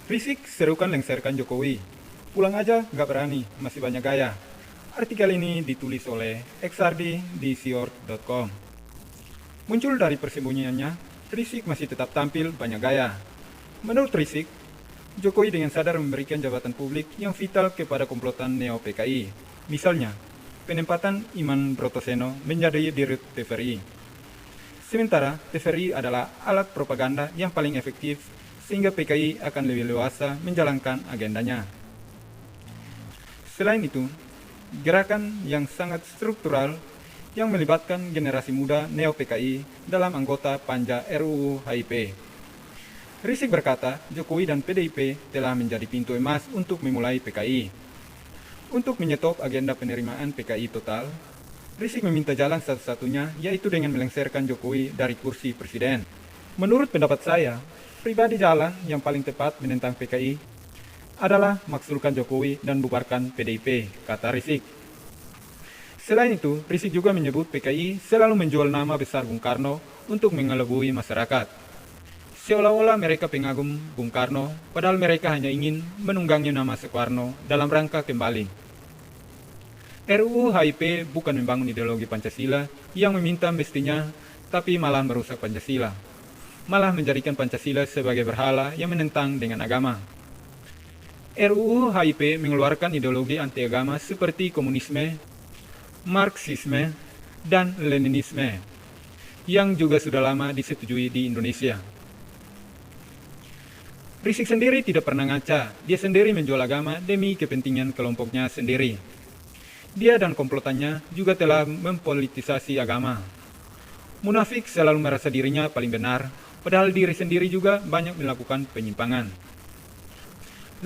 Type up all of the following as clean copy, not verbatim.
Risik serukan lengserkan Jokowi. Pulang aja nggak berani, masih banyak gaya. Artikel ini ditulis oleh Xardi di siort.com. Muncul dari persembunyiannya, Risik masih tetap tampil banyak gaya. Menurut Risik, Jokowi dengan sadar memberikan jabatan publik yang vital kepada komplotan Neo-PKI. Misalnya, penempatan Iman Brotoseno menjadi dirut TVRI. Sementara TVRI adalah alat propaganda yang paling efektif sehingga PKI akan lebih leluasa menjalankan agendanya. Selain itu, gerakan yang sangat struktural yang melibatkan generasi muda Neo-PKI dalam anggota Panja RUU HIP. Risik berkata, Jokowi dan PDIP telah menjadi pintu emas untuk memulai PKI. Untuk menyetop agenda penerimaan PKI total, Risik meminta jalan satu-satunya yaitu dengan melengsarkan Jokowi dari kursi presiden. Menurut pendapat saya, pribadi jalan yang paling tepat menentang PKI adalah maksulkan Jokowi dan bubarkan PDIP, kata Risik. Selain itu, Risik juga menyebut PKI selalu menjual nama besar Bung Karno untuk mengelabui masyarakat. Seolah-olah mereka pengagum Bung Karno, padahal mereka hanya ingin menunggangi nama Soekarno dalam rangka kembali. RUU HIP bukan membangun ideologi Pancasila yang meminta mestinya, tapi malah merusak Pancasila. Malah menjadikan Pancasila sebagai berhala yang menentang dengan agama. RUU HIP mengeluarkan ideologi anti-agama seperti komunisme, Marxisme, dan Leninisme, yang juga sudah lama disetujui di Indonesia. Risik sendiri tidak pernah ngaca, dia sendiri menjual agama demi kepentingan kelompoknya sendiri. Dia dan komplotannya juga telah mempolitisasi agama. Munafik selalu merasa dirinya paling benar, padahal diri sendiri juga banyak melakukan penyimpangan.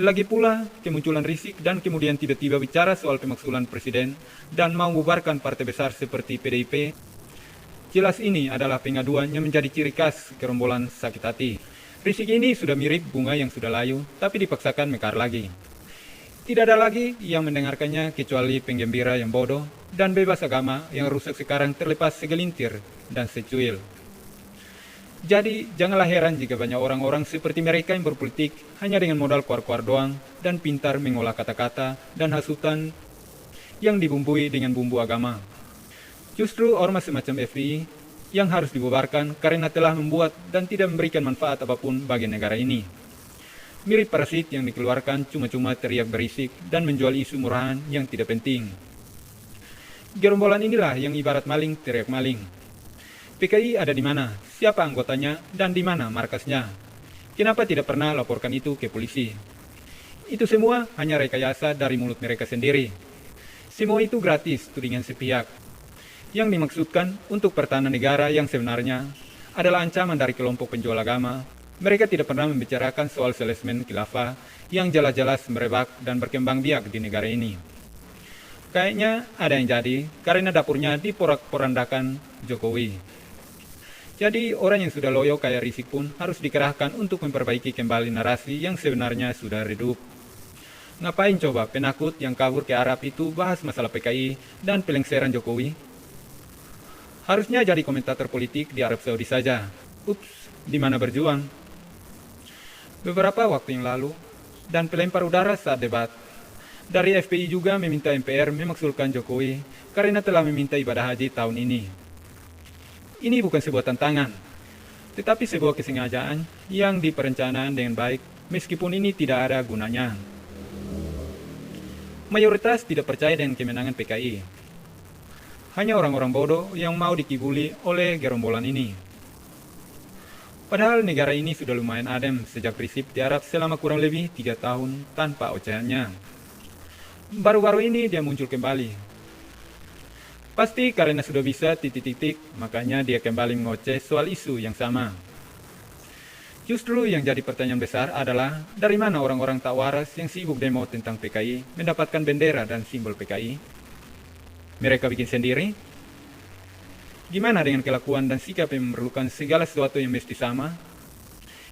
Lagi pula, kemunculan Risik dan kemudian tiba-tiba bicara soal pemaksulan presiden dan mau membubarkan partai besar seperti PDIP, jelas ini adalah pengaduan yang menjadi ciri khas gerombolan sakit hati. Risik ini sudah mirip bunga yang sudah layu, tapi dipaksakan mekar lagi. Tidak ada lagi yang mendengarkannya kecuali penggembira yang bodoh dan bebas agama yang rusak sekarang terlepas segelintir dan secuil. Jadi, janganlah heran jika banyak orang-orang seperti mereka yang berpolitik hanya dengan modal kuar-kuar doang dan pintar mengolah kata-kata dan hasutan yang dibumbui dengan bumbu agama. Justru ormas semacam FPI yang harus dibubarkan karena telah membuat dan tidak memberikan manfaat apapun bagi negara ini. Mirip parasit yang dikeluarkan cuma-cuma teriak berisik dan menjual isu murahan yang tidak penting. Gerombolan inilah yang ibarat maling teriak maling. PKI ada di mana, siapa anggotanya, dan di mana markasnya. Kenapa tidak pernah laporkan itu ke polisi? Itu semua hanya rekayasa dari mulut mereka sendiri. Semua itu gratis, tudingan sepihak. Yang dimaksudkan untuk pertahanan negara yang sebenarnya adalah ancaman dari kelompok penjual agama. Mereka tidak pernah membicarakan soal salesman khilafah yang jelas-jelas merebak dan berkembang biak di negara ini. Kayaknya ada yang jadi karena dapurnya diporak-porandakan Jokowi. Jadi orang yang sudah loyo kayak Risik pun harus dikerahkan untuk memperbaiki kembali narasi yang sebenarnya sudah redup. Ngapain coba penakut yang kabur ke Arab itu bahas masalah PKI dan pelengseran Jokowi? Harusnya jadi komentator politik di Arab Saudi saja. Ups, di mana berjuang? Beberapa waktu yang lalu, dan pelempar udara saat debat, dari FPI juga meminta MPR memaksulkan Jokowi karena telah meminta ibadah haji tahun ini. Ini bukan sebuah tantangan, tetapi sebuah kesengajaan yang diperencanaan dengan baik meskipun ini tidak ada gunanya. Mayoritas tidak percaya dengan kemenangan PKI. Hanya orang-orang bodoh yang mau dikibuli oleh gerombolan ini. Padahal negara ini sudah lumayan adem sejak Risik tiarap selama kurang lebih 3 tahun tanpa ocehannya. Baru-baru ini dia muncul kembali. Pasti karena sudah bisa titik-titik, makanya dia kembali mengoceh soal isu yang sama. Justru yang jadi pertanyaan besar adalah, dari mana orang-orang tak waras yang sibuk demo tentang PKI mendapatkan bendera dan simbol PKI? Mereka bikin sendiri? Gimana dengan kelakuan dan sikap yang memerlukan segala sesuatu yang mesti sama?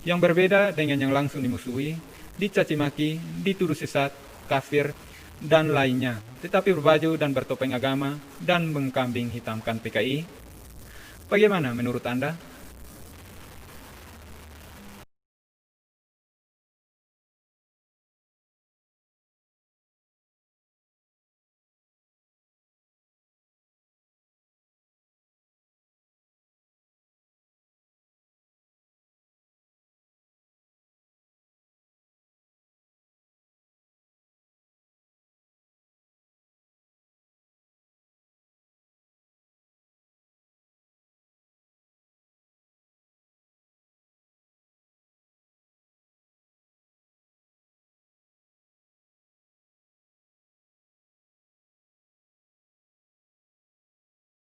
Yang berbeda dengan yang langsung dimusuhi, dicaci maki, dituduh sesat, kafir, dan lainnya, tetapi berbaju dan bertopeng agama dan mengkambing hitamkan PKI. Bagaimana menurut Anda?